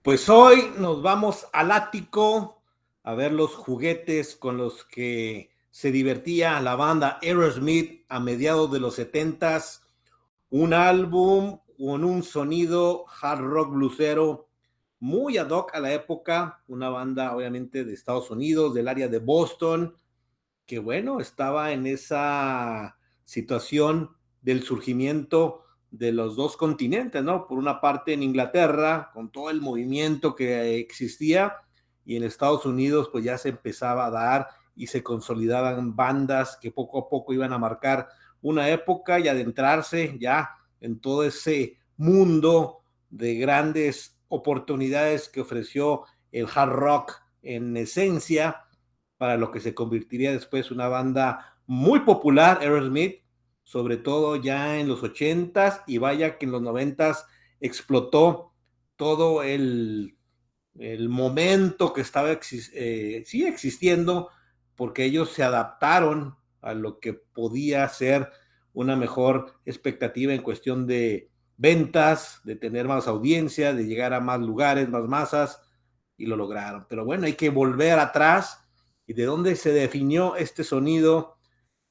Pues hoy nos vamos al ático a ver los juguetes con los que se divertía la banda Aerosmith a mediados de los 70s. Un álbum con un sonido hard rock bluesero muy ad hoc a la época. Una banda obviamente de Estados Unidos, del área de Boston, que bueno, estaba en esa situación del surgimiento de los dos continentes, ¿no? Por una parte en Inglaterra, con todo el movimiento que existía, y en Estados Unidos pues ya se empezaba a dar y se consolidaban bandas que poco a poco iban a marcar una época y adentrarse ya en todo ese mundo de grandes oportunidades que ofreció el hard rock en esencia, para lo que se convertiría después una banda muy popular, Aerosmith, sobre todo ya en los 80s, y vaya que en los 90s explotó todo el momento que estaba sí existiendo, porque ellos se adaptaron a lo que podía ser una mejor expectativa en cuestión de ventas, de tener más audiencia, de llegar a más lugares, más masas, y lo lograron. Pero bueno, hay que volver atrás y de dónde se definió este sonido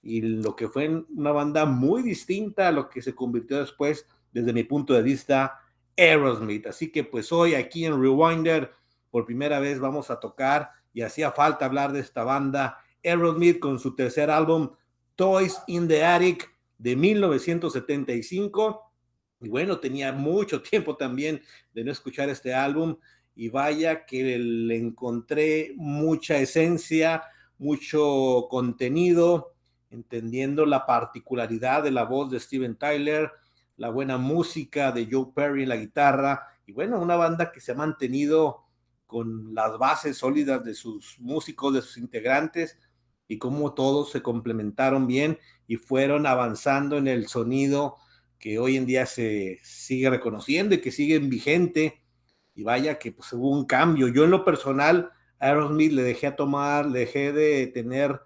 y lo que fue una banda muy distinta a lo que se convirtió después, desde mi punto de vista, Aerosmith. Así que pues hoy aquí en Rewinder por primera vez vamos a tocar, y hacía falta hablar de esta banda, Aerosmith, con su tercer álbum Toys in the Attic de 1975. Y bueno, tenía mucho tiempo también de no escuchar este álbum, y vaya que le encontré mucha esencia, mucho contenido, entendiendo la particularidad de la voz de Steven Tyler, la buena música de Joe Perry en la guitarra, y bueno, una banda que se ha mantenido con las bases sólidas de sus músicos, de sus integrantes, y cómo todos se complementaron bien y fueron avanzando en el sonido que hoy en día se sigue reconociendo y que sigue vigente. Y vaya que pues hubo un cambio. Yo en lo personal, a Aerosmith le dejé de tener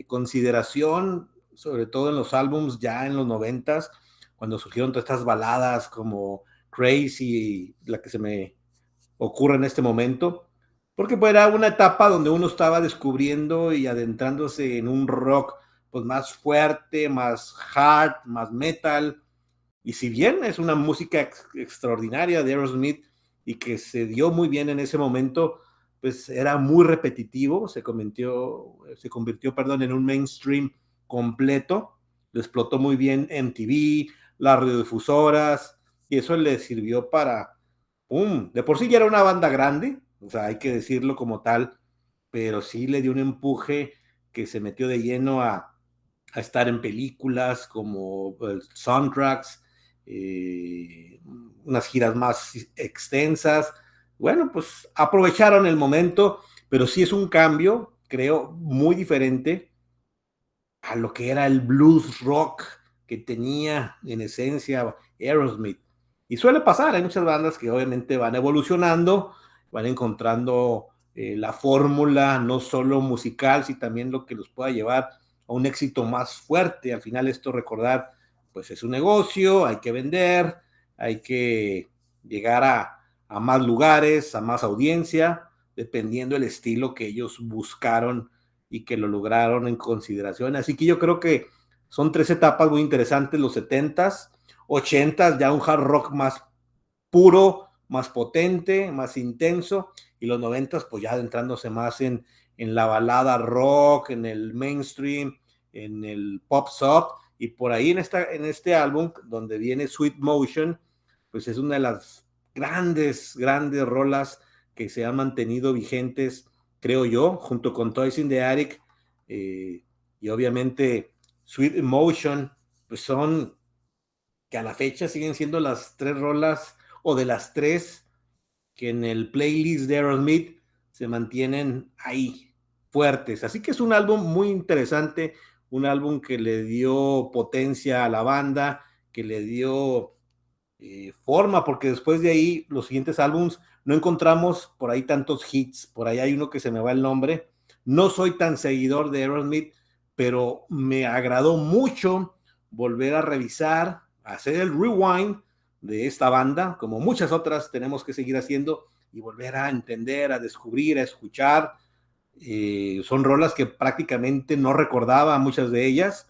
consideración, sobre todo en los álbums ya en los 90s, cuando surgieron todas estas baladas como Crazy, la que se me ocurre en este momento, porque pues era una etapa donde uno estaba descubriendo y adentrándose en un rock pues más fuerte, más hard, más metal, y si bien es una música extraordinaria de Aerosmith y que se dio muy bien en ese momento, pues era muy repetitivo, se convirtió, perdón, en un mainstream completo, lo explotó muy bien MTV, las radiodifusoras, y eso le sirvió para, de por sí ya era una banda grande, o sea, hay que decirlo como tal, pero sí le dio un empuje que se metió de lleno a estar en películas como soundtracks, eh, unas giras más extensas. Bueno, pues aprovecharon el momento, pero sí es un cambio, creo, muy diferente a lo que era el blues rock que tenía en esencia Aerosmith. Y suele pasar, hay muchas bandas que obviamente van evolucionando, van encontrando la fórmula, no solo musical, sino también lo que los pueda llevar a un éxito más fuerte. Al final esto, recordar, pues es un negocio, hay que vender, hay que llegar a más lugares, a más audiencia, dependiendo del estilo que ellos buscaron y que lo lograron en consideración. Así que yo creo que son tres etapas muy interesantes: los 70s, 80s, ya un hard rock más puro, más potente, más intenso, y los 90s pues ya adentrándose más en la balada rock, en el mainstream, en el pop soft, y por ahí en este álbum donde viene Sweet Motion, pues es una de las grandes rolas que se han mantenido vigentes, creo yo, junto con Toys in the Attic, eh, y obviamente Sweet Emotion, pues son que a la fecha siguen siendo las tres rolas, o de las tres que en el playlist de Aerosmith se mantienen ahí fuertes. Así que es un álbum muy interesante, un álbum que le dio potencia a la banda, que le dio forma, porque después de ahí, los siguientes álbums, no encontramos por ahí tantos hits. Por ahí hay uno que se me va el nombre. No soy tan seguidor de Aerosmith, pero me agradó mucho volver a revisar, a hacer el rewind de esta banda, como muchas otras tenemos que seguir haciendo y volver a entender, a descubrir, a escuchar. Son rolas que prácticamente no recordaba muchas de ellas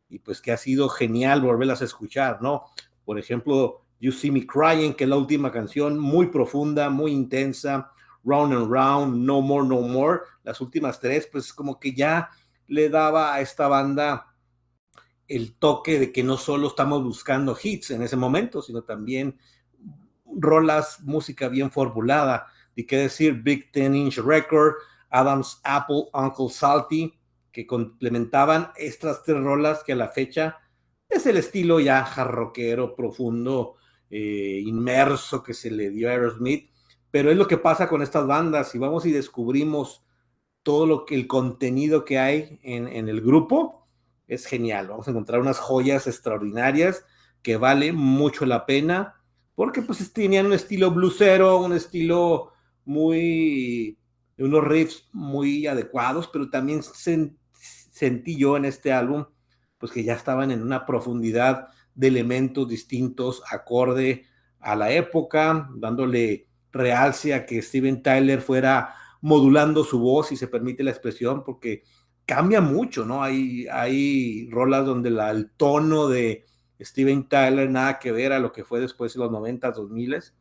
y pues que ha sido genial volverlas a escuchar, ¿no? Por ejemplo, You See Me Crying, que es la última canción, muy profunda, muy intensa. Round and Round, No More, No More, las últimas tres, pues como que ya le daba a esta banda el toque de que no solo estamos buscando hits en ese momento, sino también rolas, música bien formulada. Y qué decir, Big 10-inch Record, Adam's Apple, Uncle Salty, que complementaban estas tres rolas que a la fecha es el estilo ya jarroquero, profundo, inmerso que se le dio a Aerosmith. Pero es lo que pasa con estas bandas. Si vamos y descubrimos todo lo que el contenido que hay en el grupo, es genial. Vamos a encontrar unas joyas extraordinarias que vale mucho la pena, porque pues tenían un estilo bluesero, un estilo muy, unos riffs muy adecuados, pero también sentí yo en este álbum, pues que ya estaban en una profundidad de elementos distintos, acorde a la época, dándole realce a que Steven Tyler fuera modulando su voz, si se permite la expresión, porque cambia mucho, ¿no? Hay rolas donde el tono de Steven Tyler nada que ver a lo que fue después de los 90s, 2000s,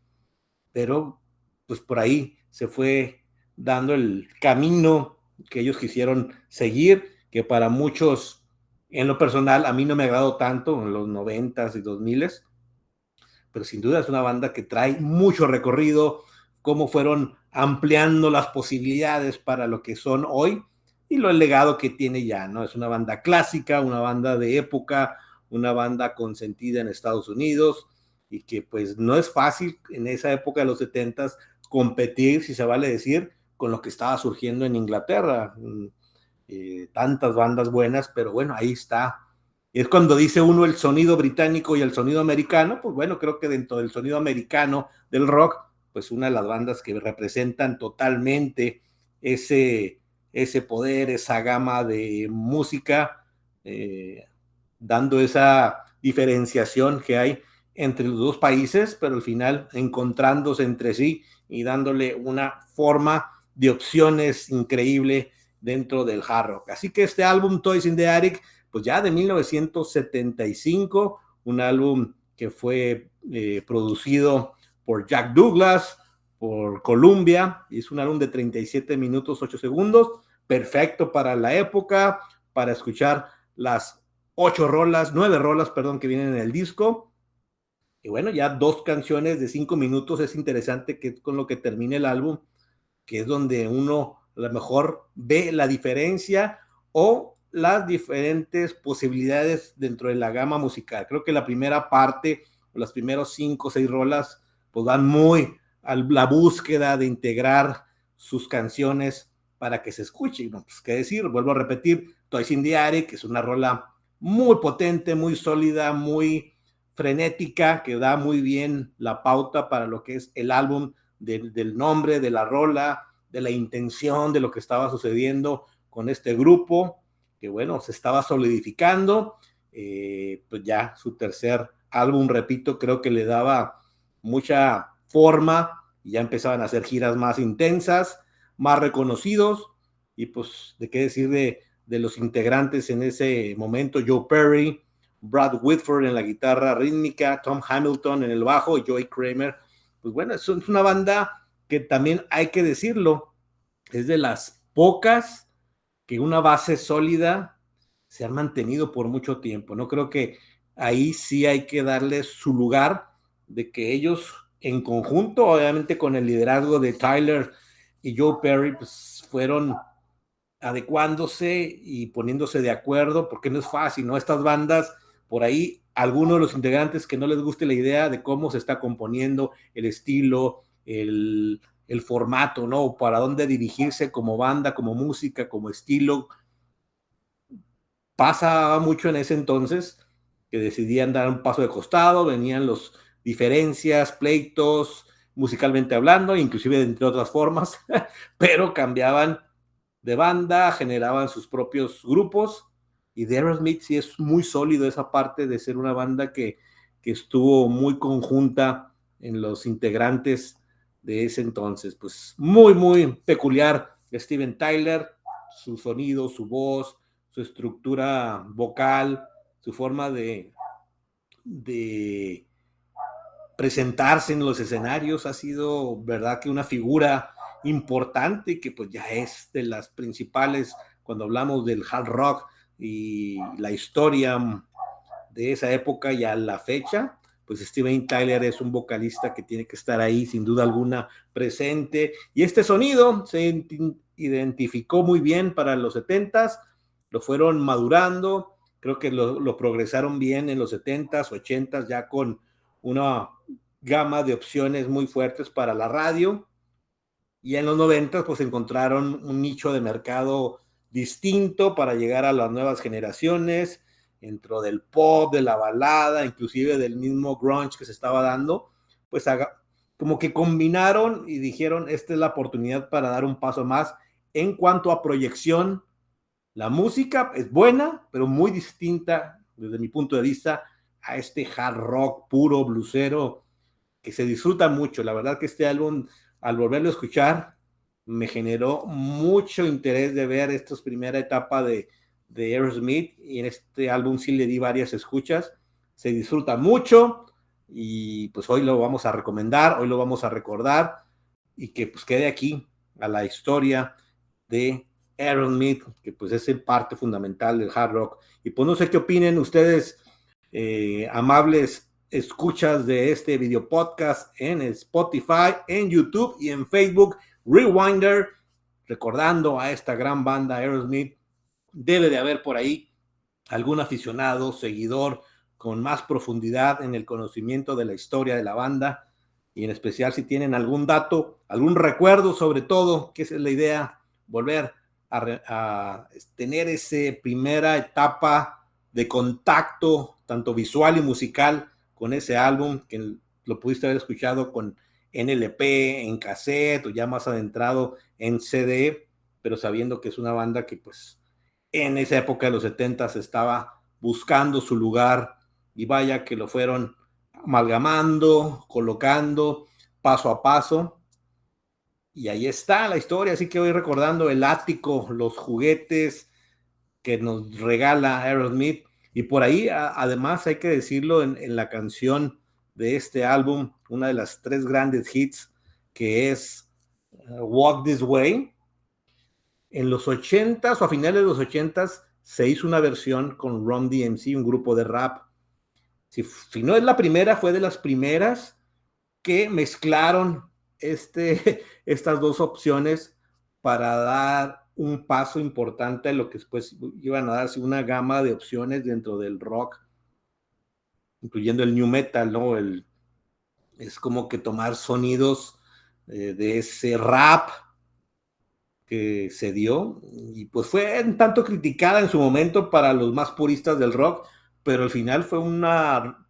pero pues por ahí se fue dando el camino que ellos quisieron seguir, que para muchos, en lo personal, a mí no me agradó tanto en los 90s y 2000s, pero sin duda es una banda que trae mucho recorrido, cómo fueron ampliando las posibilidades para lo que son hoy y el legado que tiene ya, ¿no? Es una banda clásica, una banda de época, una banda consentida en Estados Unidos y que pues no es fácil en esa época de los 70s competir, si se vale decir, con lo que estaba surgiendo en Inglaterra. Tantas bandas buenas, pero bueno, ahí está. Y es cuando dice uno el sonido británico y el sonido americano, pues bueno, creo que dentro del sonido americano del rock, pues una de las bandas que representan totalmente ese poder, esa gama de música, dando esa diferenciación que hay entre los dos países, pero al final encontrándose entre sí y dándole una forma de opciones increíble dentro del hard rock. Así que este álbum, Toys in the Attic, pues ya de 1975, un álbum que fue producido por Jack Douglas, por Columbia, y es un álbum de 37 minutos 8 segundos, perfecto para la época, para escuchar las 9 rolas, perdón, que vienen en el disco. Y bueno, ya 2 canciones de 5 minutos, es interesante que con lo que termine el álbum, que es donde uno a lo mejor ve la diferencia o las diferentes posibilidades dentro de la gama musical. Creo que la primera parte, los primeros 5 o 6 rolas, pues van muy a la búsqueda de integrar sus canciones para que se escuche. No, pues qué decir, vuelvo a repetir, Toys in the Attic, que es una rola muy potente, muy sólida, muy frenética, que da muy bien la pauta para lo que es el álbum del nombre, de la rola, de la intención de lo que estaba sucediendo con este grupo, que bueno, se estaba solidificando, pues ya su tercer álbum, repito, creo que le daba mucha forma y ya empezaban a hacer giras más intensas, más reconocidos, y pues de qué decir de los integrantes en ese momento, Joe Perry, Brad Whitford en la guitarra rítmica, Tom Hamilton en el bajo y Joey Kramer. Pues bueno, es una banda que también hay que decirlo, es de las pocas que una base sólida se han mantenido por mucho tiempo. No creo que ahí sí hay que darle su lugar de que ellos en conjunto, obviamente con el liderazgo de Tyler y Joe Perry, pues fueron adecuándose y poniéndose de acuerdo, porque no es fácil, ¿no? Estas bandas, por ahí, algunos de los integrantes que no les guste la idea de cómo se está componiendo el estilo, el formato, ¿no? Para dónde dirigirse como banda, como música, como estilo. Pasaba mucho en ese entonces que decidían dar un paso de costado, venían los diferencias, pleitos, musicalmente hablando, inclusive entre otras formas, pero cambiaban de banda, generaban sus propios grupos y de Aerosmith sí es muy sólido esa parte de ser una banda que que estuvo muy conjunta en los integrantes de ese entonces. Pues muy, muy peculiar Steven Tyler, su sonido, su voz, su estructura vocal, su forma de presentarse en los escenarios. Ha sido, verdad, que una figura importante que pues ya es de las principales cuando hablamos del hard rock y la historia de esa época y a la fecha. Pues Steven Tyler es un vocalista que tiene que estar ahí sin duda alguna presente, y este sonido se identificó muy bien para los 70s, lo fueron madurando, creo que lo progresaron bien en los 70s, 80s, ya con una gama de opciones muy fuertes para la radio, y en los 90 pues encontraron un nicho de mercado distinto para llegar a las nuevas generaciones, dentro del pop, de la balada, inclusive del mismo grunge que se estaba dando, pues como que combinaron y dijeron, esta es la oportunidad para dar un paso más en cuanto a proyección. La música es buena, pero muy distinta desde mi punto de vista a este hard rock puro, blusero, que se disfruta mucho. La verdad que este álbum, al volverlo a escuchar, me generó mucho interés de ver esta primera etapa de Aerosmith, y en este álbum sí le di varias escuchas. Se disfruta mucho y pues hoy lo vamos a recomendar, hoy lo vamos a recordar, y que pues quede aquí a la historia de Aerosmith, que pues es el parte fundamental del hard rock. Y pues no sé qué opinen ustedes, amables escuchas de este video podcast en Spotify, en YouTube y en Facebook Rewinder, recordando a esta gran banda Aerosmith. Debe de haber por ahí algún aficionado, seguidor con más profundidad en el conocimiento de la historia de la banda, y en especial si tienen algún dato, algún recuerdo, sobre todo, que esa es la idea, volver a tener esa primera etapa de contacto, tanto visual y musical, con ese álbum, que lo pudiste haber escuchado en LP, en cassette, o ya más adentrado en CD, pero sabiendo que es una banda que pues en esa época de los 70s estaba buscando su lugar, y vaya que lo fueron amalgamando, colocando paso a paso, y ahí está la historia. Así que voy recordando el ático, los juguetes que nos regala Aerosmith, y por ahí además hay que decirlo, en la canción de este álbum, una de las 3 grandes hits, que es Walk This Way. En los 80s o a finales de los 80s se hizo una versión con Run DMC, un grupo de rap. Si no es la primera, fue de las primeras que mezclaron estas dos opciones para dar un paso importante a lo que después iban a darse una gama de opciones dentro del rock, incluyendo el new metal, ¿no? Es como que tomar sonidos de ese rap que se dio, y pues fue un tanto criticada en su momento para los más puristas del rock, pero al final fue una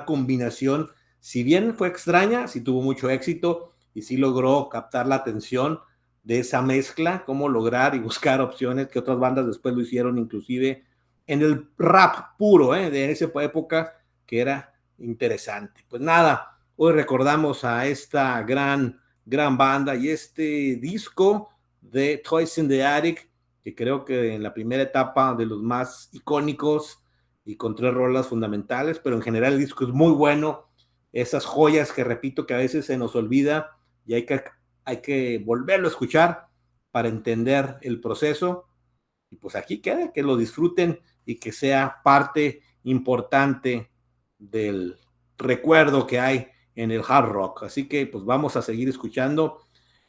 combinación, si bien fue extraña, sí tuvo mucho éxito y sí logró captar la atención de esa mezcla, cómo lograr y buscar opciones que otras bandas después lo hicieron, inclusive en el rap puro, de esa época, que era interesante. Pues nada, hoy recordamos a esta gran banda y este disco de Toys in the Attic, que creo que en la primera etapa de los más icónicos y con 3 rolas fundamentales, pero en general el disco es muy bueno. Esas joyas que repito que a veces se nos olvida y hay que volverlo a escuchar para entender el proceso. Y pues aquí queda, que lo disfruten y que sea parte importante del recuerdo que hay en el hard rock. Así que pues vamos a seguir escuchando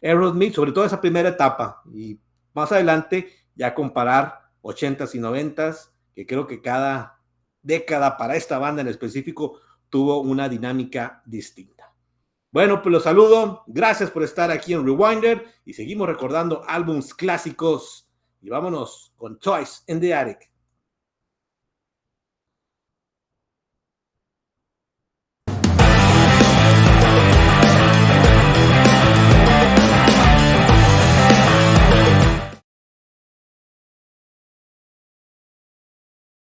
Aerosmith, sobre todo esa primera etapa, y más adelante ya comparar 80s y 90s, que creo que cada década para esta banda en específico tuvo una dinámica distinta. Bueno, pues los saludo, gracias por estar aquí en Rewinder, y seguimos recordando álbums clásicos, y vámonos con Toys in the Attic.